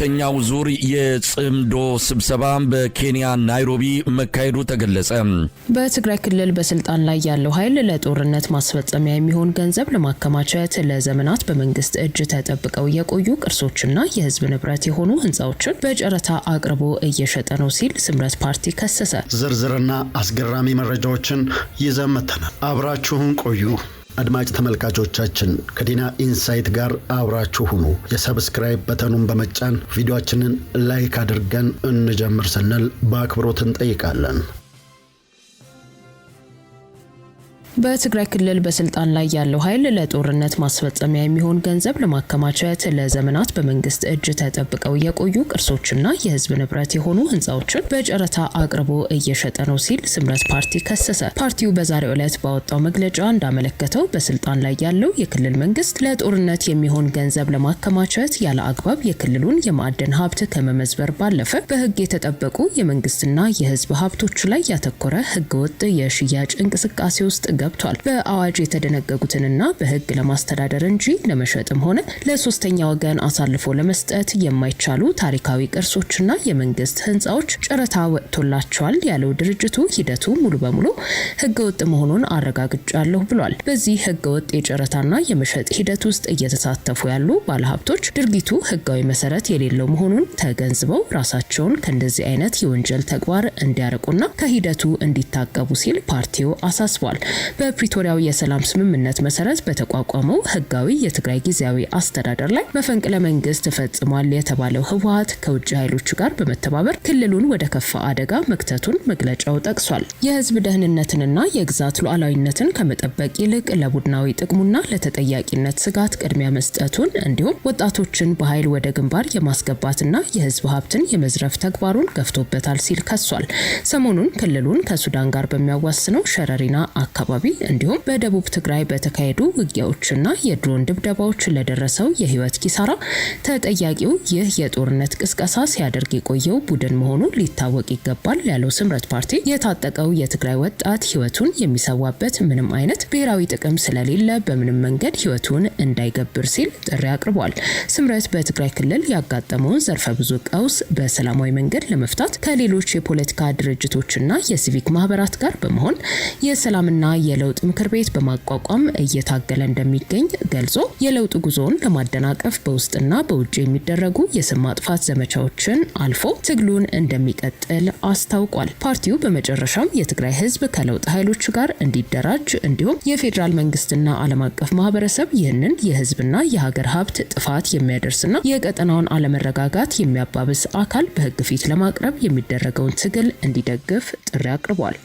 ሁለተኛው ዙር የጽምዶ ስብሰባ በኬንያ ናይሮቢ መካሄዱ ተገለጸ። በትግራይ ክልል በስልጣን ላይ ያለው ኃይል ለጦርነት ማስፈጸሚያ የሚሆን ገንዘብ ለማከማቸት ለዘመናት በመንግስት እጅ ተጠብቀው የቆዩ ቅርሶችና የህዝብ ንብረት የሆኑ ህንጻዎችን በጨረታ አቅርቦ እየሸጠ ነው ሲል ስምረት ፓርቲ ከሰሰ። ዝርዝርና አስገራሚ መረጃዎችን ይዘን መጥተናል። አብራችሁን ቆዩ። አድማጭ ተመልካቾቻችን ከዲና ኢንሳይት ጋር አብራችሁ ሁኑ። የሰብስክራይብ በተኑን በመጫን ቪዲዮአችንን ላይክ አድርገን እንጀምር ስንል በአክብሮት እንጠይቃለን። በትግራይ ክልል በስልጣን ላይ ያለው ኃይል ለጦርነት ማስፈጸሚያ የሚሆን ገንዘብ ለማከማቸት ለዘመናት በመንግስት እጅ ተጠብቀው የቆዩ ቅርሶችና የህዝብ ንብረት የሆኑ ህንጻዎችን በጨረታ አቅርቦ እየሸጠ ነው ሲል ስምረት ፓርቲ ከሰሰ። ፓርቲው በዛሬው ዕለት ባወጣው መግለጫ እንዳመለከተው በስልጣን ላይ ያለው የክልል መንግስት ለጦርነት የሚሆን ገንዘብ ለማከማቸት ያለ አግባብ የክልሉን የማዕድን ሀብት ከመመዝበር ባለፈ በህግ የተጠበቁ የመንግስትና የህዝብ ሀብቶች ላይ ያተኮረ ህገወጥ የሽያጭ እንቅስቃሴ ውስጥ ገብቷል። በአዋጅ የተደነገጉትንና በህግ ለማስተዳደር እንጂ ለመሸጥም ሆነ ለሶስተኛ ወገን አሳልፎ ለመስጠት የማይቻሉ ታሪካዊ ቅርሶችና የመንግስት ህንጻዎች ጨረታ ወጥቶላቸዋል ያለው ድርጅቱ ሂደቱ ሙሉ በሙሉ ህገወጥ መሆኑን አረጋግጫለሁ ብሏል። በዚህ ህገወጥ የጨረታና የመሸጥ ሂደት ውስጥ እየተሳተፉ ያሉ ባለሀብቶች ድርጊቱ ህጋዊ መሰረት የሌለው መሆኑን ተገንዝበው ራሳቸውን ከእንደዚህ አይነት የወንጀል ተግባር እንዲያርቁና ከሂደቱ እንዲታቀቡ ሲል ፓርቲው አሳስቧል። በፕሪቶሪያው የሰላም ስምምነት መሰረት በተቋቋመው ህጋዊ የትግራይ ጊዜያዊ አስተዳደር ላይ መፈንቅለ መንግስት ፈጽሟል የተባለው ህወሓት ከውጭ ኃይሎች ጋር በመተባበር ክልሉን ወደ ከፋ አደጋ መክተቱን መግለጫው ጠቅሷል። የህዝብ ደህንነትንና የግዛት ሉዓላዊነትን ከመጠበቅ ይልቅ ለቡድናዊ ጥቅሙና ለተጠያቂነት ስጋት ቅድሚያ መስጠቱን እንዲሁም ወጣቶችን በኃይል ወደ ግንባር የማስገባትና የህዝብ ሀብትን የመዝረፍ ተግባሩን ገፍቶበታል ሲል ከሷል። ሰሞኑን ክልሉን ከሱዳን ጋር በሚያዋስነው ሸረሪና አካባቢ እንዲሁም በደቡብ ትግራይ በተካሄዱ ውጊያዎችና የድሮን ድብደባዎች ለደረሰው የህይወት ኪሳራ ተጠያቂው ይህ የጦርነት ቅስቀሳ ሲያደርግ የቆየው ቡድን መሆኑ ሊታወቅ ይገባል ያለው ስምረት ፓርቲ የታጠቀው የትግራይ ወጣት ህይወቱን የሚሰዋበት ምንም አይነት ብሔራዊ ጥቅም ስለሌለ በምንም መንገድ ህይወቱን እንዳይገብር ሲል ጥሪ አቅርቧል። ስምረት በትግራይ ክልል ያጋጠመውን ዘርፈ ብዙ ቀውስ በሰላማዊ መንገድ ለመፍታት ከሌሎች የፖለቲካ ድርጅቶችና የሲቪክ ማህበራት ጋር በመሆን የሰላምና የለውጥ ምክር ቤት በማቋቋም እየታገለ እንደሚገኝ ገልጾ የለውጥ ጉዞውን ለማደናቀፍ በውስጥና በውጭ የሚደረጉ የስም ማጥፋት ዘመቻዎችን አልፎ ትግሉን እንደሚቀጥል አስታውቋል። ፓርቲው በመጨረሻም የትግራይ ህዝብ ከለውጥ ኃይሎች ጋር እንዲደራጅ እንዲሁም የፌዴራል መንግስትና ዓለም አቀፍ ማህበረሰብ ይህንን የህዝብና የሀገር ሀብት ጥፋት የሚያደርስና የቀጠናውን አለመረጋጋት የሚያባብስ አካል በህግ ፊት ለማቅረብ የሚደረገውን ትግል እንዲደግፍ ጥሪ አቅርቧል።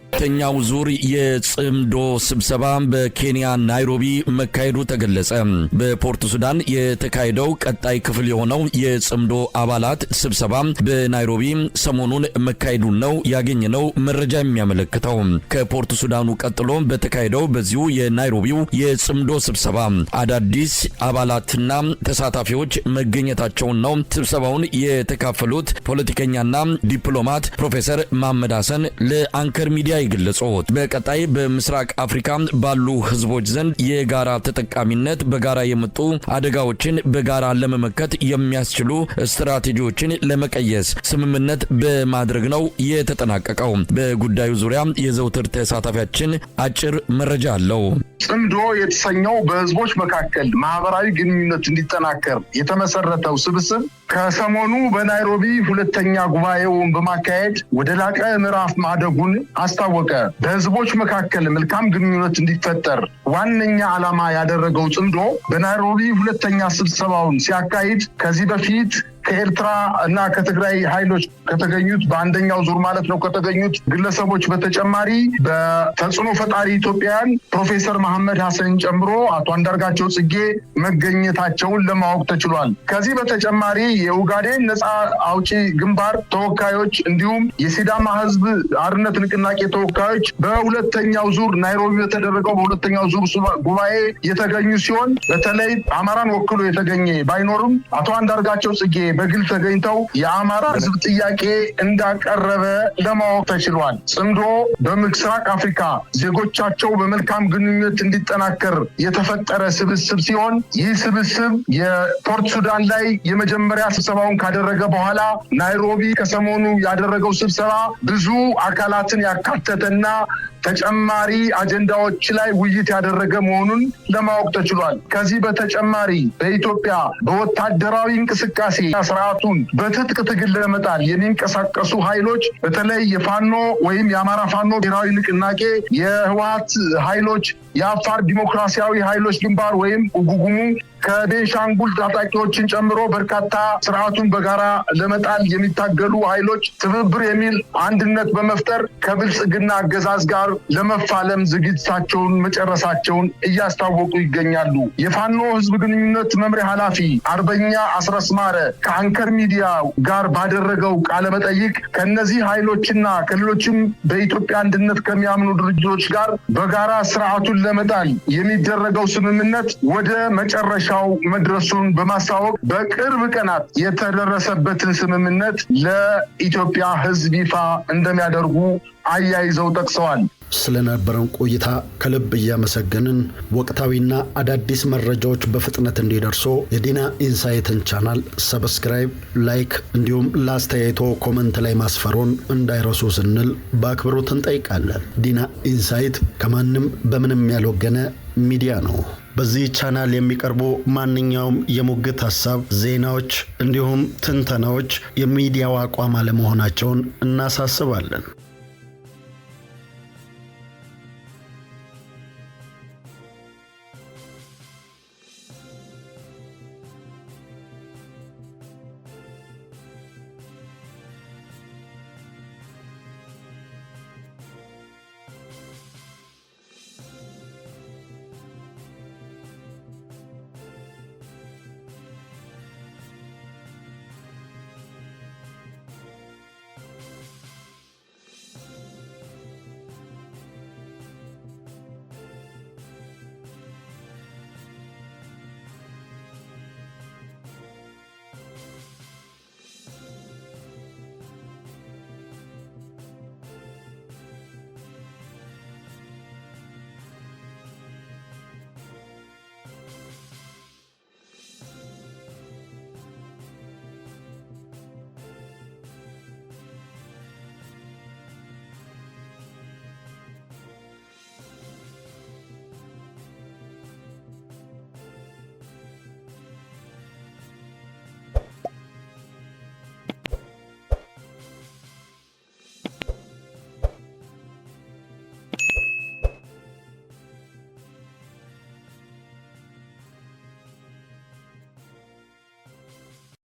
ሁለተኛው ዙር የጽምዶ ስብሰባ በኬንያ ናይሮቢ መካሄዱ ተገለጸ። በፖርት ሱዳን የተካሄደው ቀጣይ ክፍል የሆነው የጽምዶ አባላት ስብሰባ በናይሮቢ ሰሞኑን መካሄዱን ነው ያገኘነው መረጃ የሚያመለክተው። ከፖርት ሱዳኑ ቀጥሎ በተካሄደው በዚሁ የናይሮቢው የጽምዶ ስብሰባ አዳዲስ አባላትና ተሳታፊዎች መገኘታቸውን ነው ስብሰባውን የተካፈሉት ፖለቲከኛና ዲፕሎማት ፕሮፌሰር መሐመድ ሐሰን ለአንከር ሚዲያ ይገለጹት። በቀጣይ በምስራቅ አፍሪካ ባሉ ህዝቦች ዘንድ የጋራ ተጠቃሚነት በጋራ የመጡ አደጋዎችን በጋራ ለመመከት የሚያስችሉ ስትራቴጂዎችን ለመቀየስ ስምምነት በማድረግ ነው የተጠናቀቀው። በጉዳዩ ዙሪያ የዘውትር ተሳታፊያችን አጭር መረጃ አለው። ጽምዶ የተሰኘው በህዝቦች መካከል ማህበራዊ ግንኙነት እንዲጠናከር የተመሰረተው ስብስብ ከሰሞኑ በናይሮቢ ሁለተኛ ጉባኤውን በማካሄድ ወደ ላቀ ምዕራፍ ማደጉን አስታወቀ። በህዝቦች መካከል መልካም ግንኙነት እንዲፈጠር ዋነኛ ዓላማ ያደረገው ጽምዶ በናይሮቢ ሁለተኛ ስብሰባውን ሲያካሂድ ከዚህ በፊት ከኤርትራ እና ከትግራይ ኃይሎች ከተገኙት በአንደኛው ዙር ማለት ነው ከተገኙት ግለሰቦች በተጨማሪ በተጽዕኖ ፈጣሪ ኢትዮጵያውያን ፕሮፌሰር መሐመድ ሐሰን ጨምሮ አቶ አንዳርጋቸው ጽጌ መገኘታቸውን ለማወቅ ተችሏል። ከዚህ በተጨማሪ የኡጋዴን ነፃ አውጪ ግንባር ተወካዮች እንዲሁም የሲዳማ ህዝብ አርነት ንቅናቄ ተወካዮች በሁለተኛው ዙር ናይሮቢ በተደረገው በሁለተኛው ዙር ጉባኤ የተገኙ ሲሆን በተለይ አማራን ወክሎ የተገኘ ባይኖርም አቶ አንዳርጋቸው ጽጌ በግል ተገኝተው የአማራ ህዝብ ጥያቄ እንዳቀረበ ለማወቅ ተችሏል። ጽምዶ በምስራቅ አፍሪካ ዜጎቻቸው በመልካም ግንኙነት እንዲጠናከር የተፈጠረ ስብስብ ሲሆን ይህ ስብስብ የፖርት ሱዳን ላይ የመጀመሪያ ስብሰባውን ካደረገ በኋላ ናይሮቢ ከሰሞኑ ያደረገው ስብሰባ ብዙ አካላትን ያካተተና ተጨማሪ አጀንዳዎች ላይ ውይይት ያደረገ መሆኑን ለማወቅ ተችሏል። ከዚህ በተጨማሪ በኢትዮጵያ በወታደራዊ እንቅስቃሴ ስርዓቱን በትጥቅ ትግል ለመጣል የሚንቀሳቀሱ ኃይሎች በተለይ የፋኖ ወይም የአማራ ፋኖ ብሔራዊ ንቅናቄ፣ የህወሓት ኃይሎች፣ የአፋር ዲሞክራሲያዊ ኃይሎች ግንባር ወይም ጉጉሙ ከቤንሻንጉል ታጣቂዎችን ጨምሮ በርካታ ስርዓቱን በጋራ ለመጣል የሚታገሉ ኃይሎች ትብብር የሚል አንድነት በመፍጠር ከብልጽግና አገዛዝ ጋር ለመፋለም ዝግጅታቸውን መጨረሳቸውን እያስታወቁ ይገኛሉ። የፋኖ ህዝብ ግንኙነት መምሪያ ኃላፊ አርበኛ አስረስ ማረ ከአንከር ሚዲያ ጋር ባደረገው ቃለ መጠይቅ ከነዚህ ኃይሎችና ከሌሎችም በኢትዮጵያ አንድነት ከሚያምኑ ድርጅቶች ጋር በጋራ ስርዓቱን ለመጣል የሚደረገው ስምምነት ወደ መጨረሻ መድረሱን በማስታወቅ በቅርብ ቀናት የተደረሰበትን ስምምነት ለኢትዮጵያ ህዝብ ይፋ እንደሚያደርጉ አያይዘው ጠቅሰዋል። ስለነበረን ቆይታ ከልብ እያመሰገንን ወቅታዊና አዳዲስ መረጃዎች በፍጥነት እንዲደርሱ የዲና ኢንሳይትን ቻናል ሰብስክራይብ፣ ላይክ እንዲሁም ለአስተያየቶ ኮመንት ላይ ማስፈሩን እንዳይረሱ ስንል በአክብሮት እንጠይቃለን። ዲና ኢንሳይት ከማንም በምንም ያልወገነ ሚዲያ ነው። በዚህ ቻናል የሚቀርቡ ማንኛውም የሙግት ሐሳብ፣ ዜናዎች እንዲሁም ትንተናዎች የሚዲያው አቋም አለመሆናቸውን እናሳስባለን።